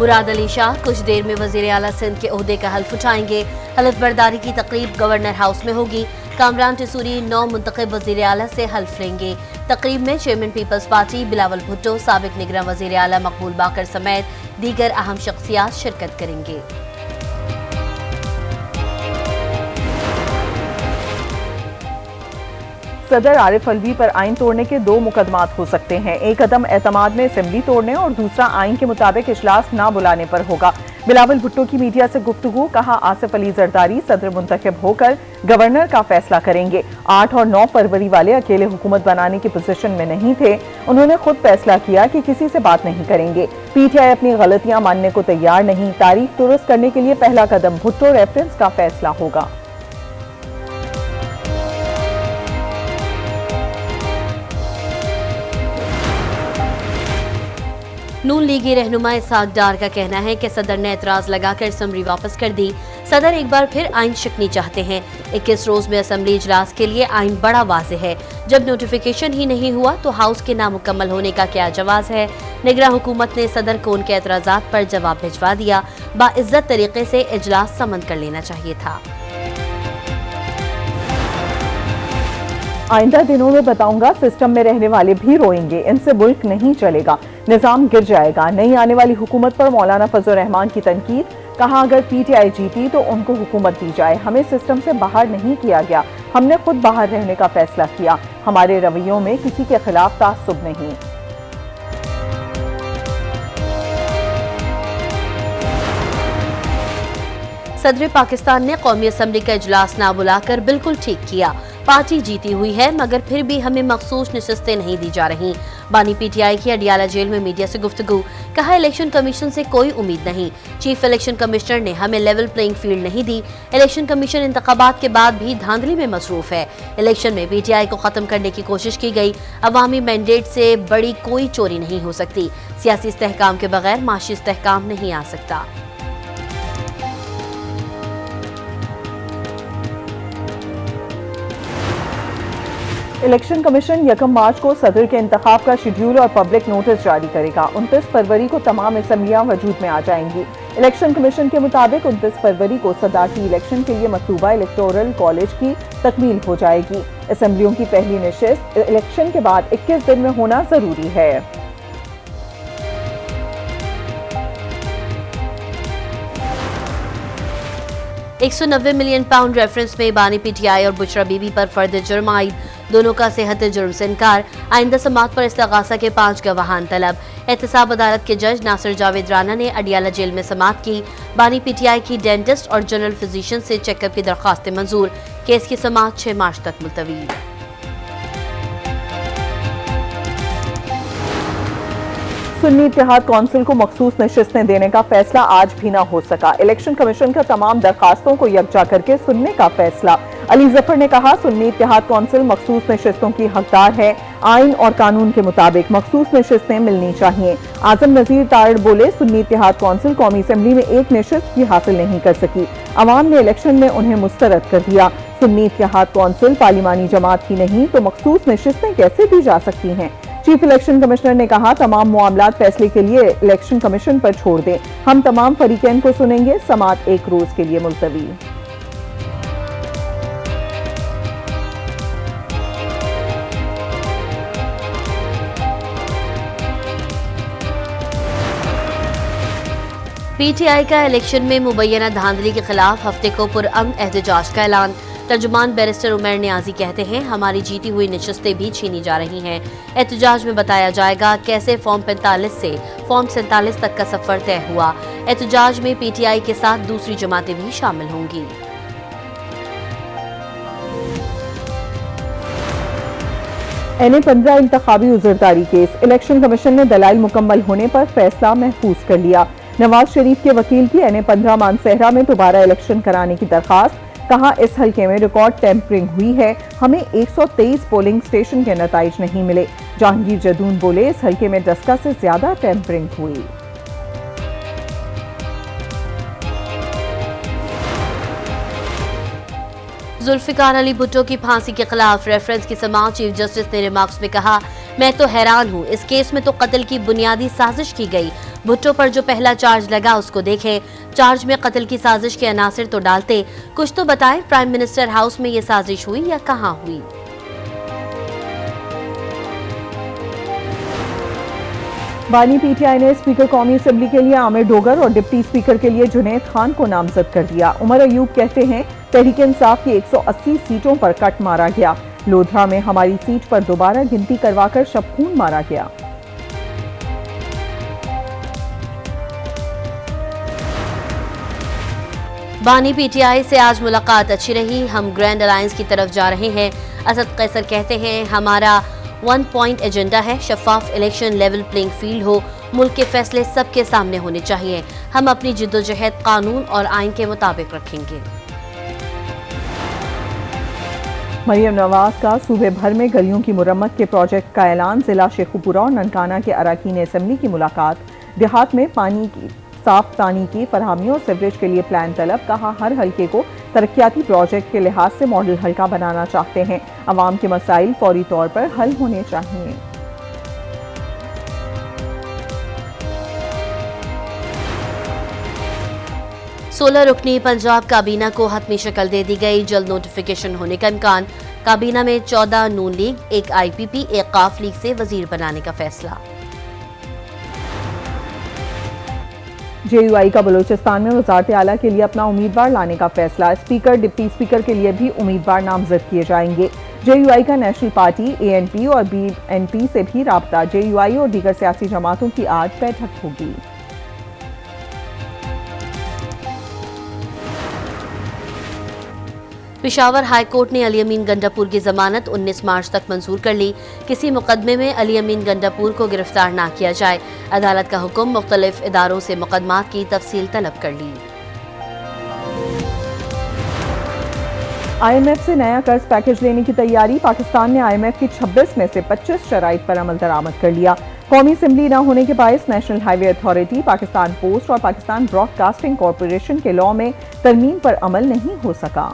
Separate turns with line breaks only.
मुराद अली शाह कुछ देर में वजीर आला सिंध के ओहदे का हल्फ उठाएंगे। हल्फ बर्दारी की तकरीब गवर्नर हाउस में होगी। कामरान टिसूरी 9 मुंतखब वजीर आला से हल्फ लेंगे। तकरीब में चेयरमैन पीपल्स पार्टी बिलावल भुट्टो, साबिक निगरान वजीर आला मकबूल बाकर समेत दीगर अहम शख्सियात शिरकत करेंगे।
सदर आरिफ अलवी पर आइन तोड़ने के 2 मुकदमात हो सकते हैं। एक अदम एतमाद में असेंबली तोड़ने और दूसरा आइन के मुताबिक इजलास ना बुलाने पर होगा। बिलावल भुट्टो की मीडिया से गुफ्तगू, कहा आसिफ अली जरदारी सदर मुंतखब होकर गवर्नर का फैसला करेंगे। 8 और 9 फरवरी वाले अकेले हुकूमत बनाने की पोजीशन में नहीं थे। उन्होंने खुद फैसला किया कि किसी से बात नहीं करेंगे। पीटीआई अपनी गलतियां मानने को तैयार नहीं। तारीख दुरुस्त करने के लिए पहला कदम भुट्टो रेफरेंस का फैसला होगा।
नून लीगी रहनुमा इसहाक डार का कहना है कि सदर ने एतराज लगाकर असम्बली वापस कर दी। सदर एक बार फिर आइन शिकनी चाहते हैं। 21 रोज में असम्बली इजलास के लिए आइन बड़ा वाज़ेह है। जब नोटिफिकेशन ही नहीं हुआ तो हाउस के नामुकम्मल होने का क्या जवाज है। निगरान हुकूमत ने सदर को उनके एतराजात पर जवाब भिजवा दिया। बाइज्जत तरीके से इजलास समन कर लेना चाहिए था।
आइंदा दिनों में बताऊंगा, सिस्टम में रहने वाले भी रोएंगे। इनसे मुल्क नहीं चलेगा, निजाम गिर जाएगा। नई आने वाली हुकूमत पर मौलाना फजल रहमान की तनकीद, कहा अगर पीटीआई जीती तो उनको हुकूमत दी जाए। हमें सिस्टम से बाहर नहीं किया गया, हमने खुद बाहर रहने का फैसला किया। हमारे रवैयों में किसी के खिलाफ तासुब नहीं।
सदर पाकिस्तान ने कौमी असम्बली का इजलास ना बुलाकर बिल्कुल ठीक किया। पार्टी जीती हुई है मगर फिर भी हमें मखसूस नशस्तें नहीं दी जा रही। बानी पीटीआई की अडियाला जेल में मीडिया से गुफ्तगू, कहा इलेक्शन कमीशन से कोई उम्मीद नहीं। चीफ इलेक्शन कमिश्नर ने हमें लेवल प्लेइंग फील्ड नहीं दी। इलेक्शन कमीशन इंतखाबात के बाद भी धांधली में मसरूफ है। इलेक्शन में पीटीआई को खत्म करने की कोशिश की गई। अवामी मैंडेट से बड़ी कोई चोरी नहीं हो सकती। सियासी इस्तेहकाम के बगैर माशी इस्तेहकाम नहीं आ सकता।
इलेक्शन कमीशन 1 मार्च को सदर के इंतखाब का शेड्यूल और पब्लिक नोटिस जारी करेगा। 29 फरवरी को तमाम असम्बलियां वजूद में आ जाएंगी। इलेक्शन कमीशन के मुताबिक 29 फरवरी को सदारती इलेक्शन के लिए मतलूबा इलेक्टोरल कॉलेज की तकमील हो जाएगी। असम्बलियों की पहली नशिस्त इलेक्शन के बाद 21 दिन में होना जरूरी है।
£190 मिलियन रेफरेंस में बानी पीटीआई और बुशरा बीबी पर फर्द जुर्म आयद। दोनों का सेहत जुर्म से इनकार। आइंदा समात पर इस्तगासा के 5 गवाहान तलब। एहतसाब अदालत के जज नासिर जावेद राना ने अडियाला जेल में समात की। बानी पीटीआई की डेंटिस्ट और जनरल फिजिशियन से चेकअप की दरख्वास्तें मंजूर। केस की समात 6 मार्च तक मुलतवी।
सुन्नी इत्तेहाद कौंसिल को मखसूस नशिस्तें देने का फैसला आज भी न हो सका। इलेक्शन कमीशन का तमाम दरखास्तों को यकजा करके सुनने का फैसला। अली जफर ने कहा सुन्नी इत्तेहाद कौंसिल मखसूस नशिस्तों की हकदार है। आइन और कानून के मुताबिक मखसूस नशिस्तें मिलनी चाहिए। आजम नजीर तारड़ बोले सुन्नी इत्तेहाद कौंसिल कौमी असम्बली में एक नशिस्त भी हासिल नहीं कर सकी। अवाम ने इलेक्शन में उन्हें मुस्तरद कर दिया। सुन्नी इत्तेहाद कौंसिल पार्लिमानी जमात की नहीं तो मखसूस नशिस्तें कैसे दी जा सकती हैं। चीफ इलेक्शन कमिश्नर ने कहा तमाम मामलात फैसले के लिए इलेक्शन कमीशन पर छोड़ दें। हम तमाम फरीकैन को सुनेंगे। समात 1 रोज के लिए मुलतवी।
पीटीआई का इलेक्शन में मुबैना धांधली के खिलाफ हफ्ते को पुरअमन एहतजाज का ऐलान। तर्जुमान बैरिस्टर उमर नियाजी कहते हैं हमारी जीती हुई नशिस्तें भी छीनी जा रही हैं। एहतजाज में बताया जाएगा कैसे फॉर्म 45 से फॉर्म 47 तक का सफर तय हुआ। एहतजाज में पीटीआई के साथ दूसरी जमातें भी शामिल होंगी।
NA-15 इंतखाबी उज़रदारी केस। इलेक्शन कमीशन ने दलाइल मुकम्मल होने पर फैसला महफूज कर लिया। नवाज शरीफ के वकील की NA-15 मानसहरा में दोबारा इलेक्शन कराने की दरखास्त। कहा इस हल्के में रिकॉर्ड टेम्परिंग हुई है। हमें 123 पोलिंग स्टेशन के नताइज नहीं मिले। जहांगीर जदून बोले इस हल्के में 10 से ज्यादा टेम्परिंग हुई।
जुल्फिकार अली भुट्टो की फांसी के खिलाफ रेफरेंस की समाअत चीफ जस्टिस ने रिमार्क्स में कहा, मैं तो हैरान हूँ, इस केस में तो कत्ल की बुनियादी साजिश की गई। भुट्टो पर जो पहला चार्ज लगा उसको देखें, चार्ज में कत्ल की साजिश के अनासिर तो डालते, कुछ तो बताएं प्राइम मिनिस्टर हाउस में ये साजिश हुई या कहाँ हुई।
बानी पीटीआई ने स्पीकर कौमी असेंबली के लिए आमिर डोगर और डिप्टी स्पीकर के लिए जुनैद खान को नामजद कर दिया। उमर अयूब कहते हैं, तहरीक इंसाफ की 180 सीटों पर कट मारा गया। लोधरा में हमारी सीट पर दोबारा गिनती करवाकर शबखून मारा गया।
बानी पीटीआई से आज मुलाकात अच्छी रही, हम ग्रैंड अलायंस की तरफ जा रहे हैं। असद कैसर कहते हैं, हमारा 1 पॉइंट एजेंडा है, शफाफ इलेक्शन, लेवल प्लेइंग फील्ड हो, मुल्क के फैसले सबके सामने होने चाहिए। हम अपनी जिद्दोजहद कानून और आइन के मुताबिक रखेंगे।
मरियम नवाज का सूबे भर में गलियों की मुरम्मत के प्रोजेक्ट का ऐलान। जिला शेखुपुरा और ननकाना के अरकान असेंबली की मुलाकात। देहात में साफ पानी की फरहमी और सीवरेज के लिए प्लान तलब। कहा, हर हल्के को तरक्याती प्रोजेक्ट के लिहाज से मॉडल हल्का बनाना चाहते हैं। अवाम के मसाइल फौरी तौर पर हल होने चाहिए।
सोलह रुकनी पंजाब काबीना को हतमी शक्ल दे दी गई, जल्द नोटिफिकेशन होने का इम्कान। काबीना में 14 नून लीग, 1 IPP, 1 काफ लीग से वजीर बनाने का फैसला।
JUI का बलूचिस्तान में वज़ारत आला के लिए अपना उम्मीदवार लाने का फैसला। स्पीकर, डिप्टी स्पीकर के लिए भी उम्मीदवार नामजद किए जाएंगे। JUI का नेशनल पार्टी, ANP और BNP से भी राब्ता। JUI और दीगर सियासी जमातों की आज बैठक होगी।
पेशावर हाई कोर्ट ने अली अमीन गंडापुर की जमानत 19 मार्च तक मंजूर कर ली। किसी मुकदमे में अली अमीन गंडापुर को गिरफ्तार ना किया जाए। अदालत का हुक्म, मुख्तलिफ इदारों से मुकदमात की तफसील तलब कर ली।
IMF से नया कर्ज पैकेज लेने की तैयारी। पाकिस्तान ने IMF की 26 में से 25 शराइत पर अमल दरामद कर लिया। कौमी असेंबली न होने के बायस national highway authority, Pakistan post और पाकिस्तान ब्रॉडकास्टिंग कॉरपोरेशन के लॉ में तरमीम पर अमल नहीं हो सका।